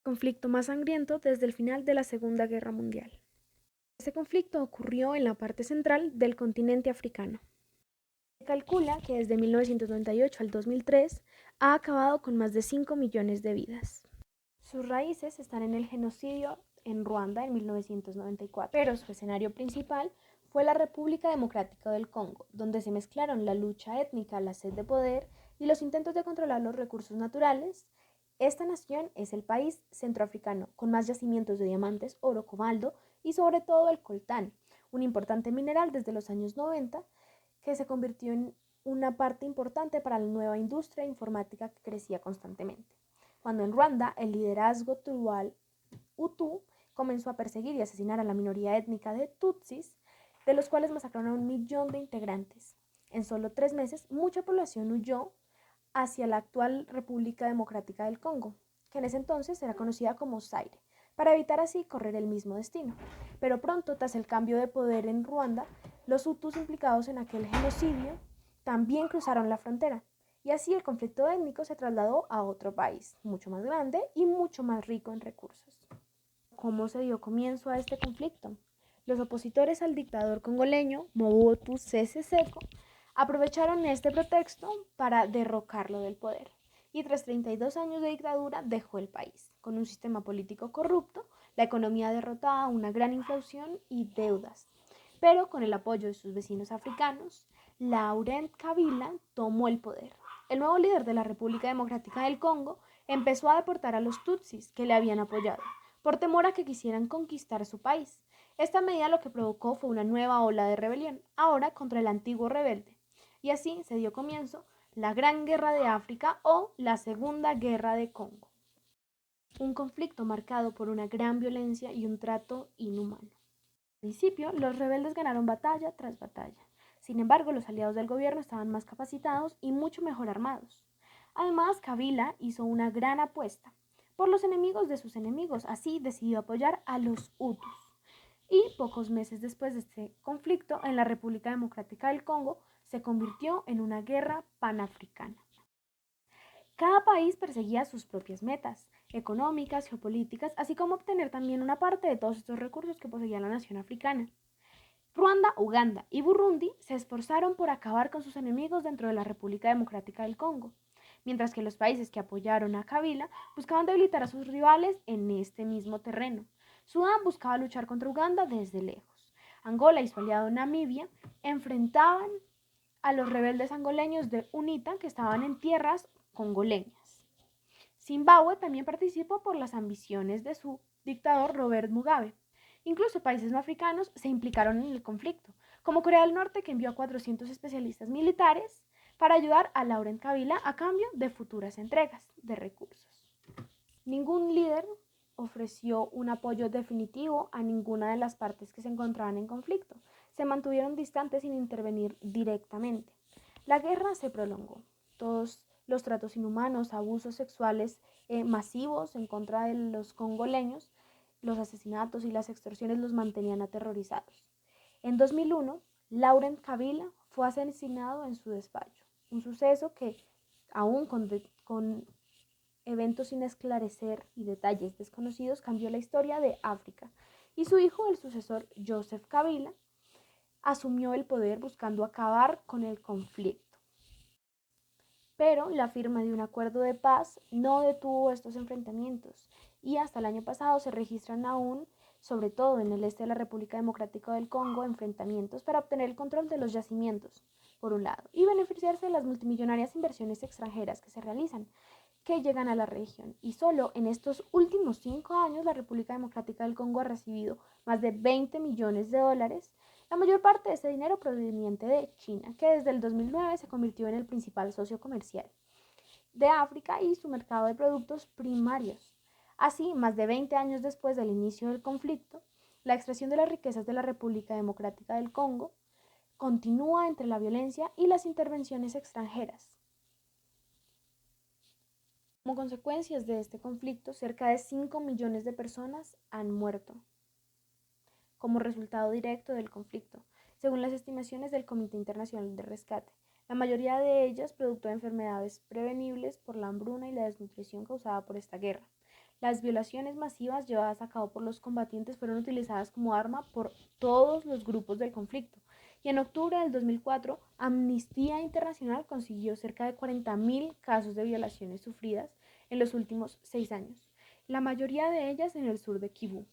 Conflicto más sangriento desde el final de la Segunda Guerra Mundial. Este conflicto ocurrió en la parte central del continente africano. Se calcula que desde 1998 al 2003 ha acabado con más de 5 millones de vidas. Sus raíces están en el genocidio en Ruanda en 1994, pero su escenario principal fue la República Democrática del Congo, donde se mezclaron la lucha étnica, la sed de poder y los intentos de controlar los recursos naturales. Esta nación es el país centroafricano con más yacimientos de diamantes, oro, cobalto y sobre todo el coltán, un importante mineral desde los años 90 que se convirtió en una parte importante para la nueva industria informática que crecía constantemente. Cuando en Ruanda el liderazgo tribal Hutu comenzó a perseguir y asesinar a la minoría étnica de Tutsis, de los cuales masacraron a 1 millón de integrantes. En solo 3 meses, mucha población huyó hacia la actual República Democrática del Congo, que en ese entonces era conocida como Zaire, para evitar así correr el mismo destino. Pero pronto, tras el cambio de poder en Ruanda, los hutus implicados en aquel genocidio también cruzaron la frontera, y así el conflicto étnico se trasladó a otro país, mucho más grande y mucho más rico en recursos. ¿Cómo se dio comienzo a este conflicto? Los opositores al dictador congoleño Mobutu Sese Seko aprovecharon este pretexto para derrocarlo del poder y tras 32 años de dictadura dejó el país, con un sistema político corrupto, la economía derrotada, una gran inflación y deudas. Pero con el apoyo de sus vecinos africanos, Laurent Kabila tomó el poder. El nuevo líder de la República Democrática del Congo empezó a deportar a los tutsis que le habían apoyado, por temor a que quisieran conquistar su país. Esta medida lo que provocó fue una nueva ola de rebelión, ahora contra el antiguo rebelde. Y así se dio comienzo la Gran Guerra de África o la Segunda Guerra de Congo. Un conflicto marcado por una gran violencia y un trato inhumano. Al principio, los rebeldes ganaron batalla tras batalla. Sin embargo, los aliados del gobierno estaban más capacitados y mucho mejor armados. Además, Kabila hizo una gran apuesta por los enemigos de sus enemigos, así decidió apoyar a los hutus. Y pocos meses después de este conflicto, en la República Democrática del Congo se convirtió en una guerra panafricana. Cada país perseguía sus propias metas, económicas, geopolíticas, así como obtener también una parte de todos estos recursos que poseía la nación africana. Ruanda, Uganda y Burundi se esforzaron por acabar con sus enemigos dentro de la República Democrática del Congo, mientras que los países que apoyaron a Kabila buscaban debilitar a sus rivales en este mismo terreno. Sudán buscaba luchar contra Uganda desde lejos. Angola y su aliado Namibia enfrentaban a los rebeldes angoleños de UNITA que estaban en tierras congoleñas. Zimbabue también participó por las ambiciones de su dictador Robert Mugabe. Incluso países no africanos se implicaron en el conflicto, como Corea del Norte, que envió a 400 especialistas militares para ayudar a Laurent Kabila a cambio de futuras entregas de recursos. Ningún líder ofreció un apoyo definitivo a ninguna de las partes que se encontraban en conflicto. Se mantuvieron distantes sin intervenir directamente. La guerra se prolongó. Todos los tratos inhumanos, abusos sexuales masivos en contra de los congoleños, los asesinatos y las extorsiones los mantenían aterrorizados. En 2001, Laurent Kabila fue asesinado en su despacho, un suceso que, aún con eventos sin esclarecer y detalles desconocidos, cambió la historia de África. Y su hijo, el sucesor Joseph Kabila, asumió el poder buscando acabar con el conflicto. Pero la firma de un acuerdo de paz no detuvo estos enfrentamientos y hasta el año pasado se registran aún, sobre todo en el este de la República Democrática del Congo, enfrentamientos para obtener el control de los yacimientos, por un lado, y beneficiarse de las multimillonarias inversiones extranjeras que se realizan, que llegan a la región. Y solo en estos últimos 5 años la República Democrática del Congo ha recibido más de 20 millones de dólares, la mayor parte de este dinero proveniente de China, que desde el 2009 se convirtió en el principal socio comercial de África y su mercado de productos primarios. Así, más de 20 años después del inicio del conflicto, la extracción de las riquezas de la República Democrática del Congo continúa entre la violencia y las intervenciones extranjeras. Como consecuencias de este conflicto, cerca de 5 millones de personas han muerto como resultado directo del conflicto, según las estimaciones del Comité Internacional de Rescate, la mayoría de ellas producto de enfermedades prevenibles por la hambruna y la desnutrición causada por esta guerra. Las violaciones masivas llevadas a cabo por los combatientes fueron utilizadas como arma por todos los grupos del conflicto. Y en octubre del 2004, Amnistía Internacional consiguió cerca de 40.000 casos de violaciones sufridas en los últimos 6 años, la mayoría de ellas en el sur de Kibú.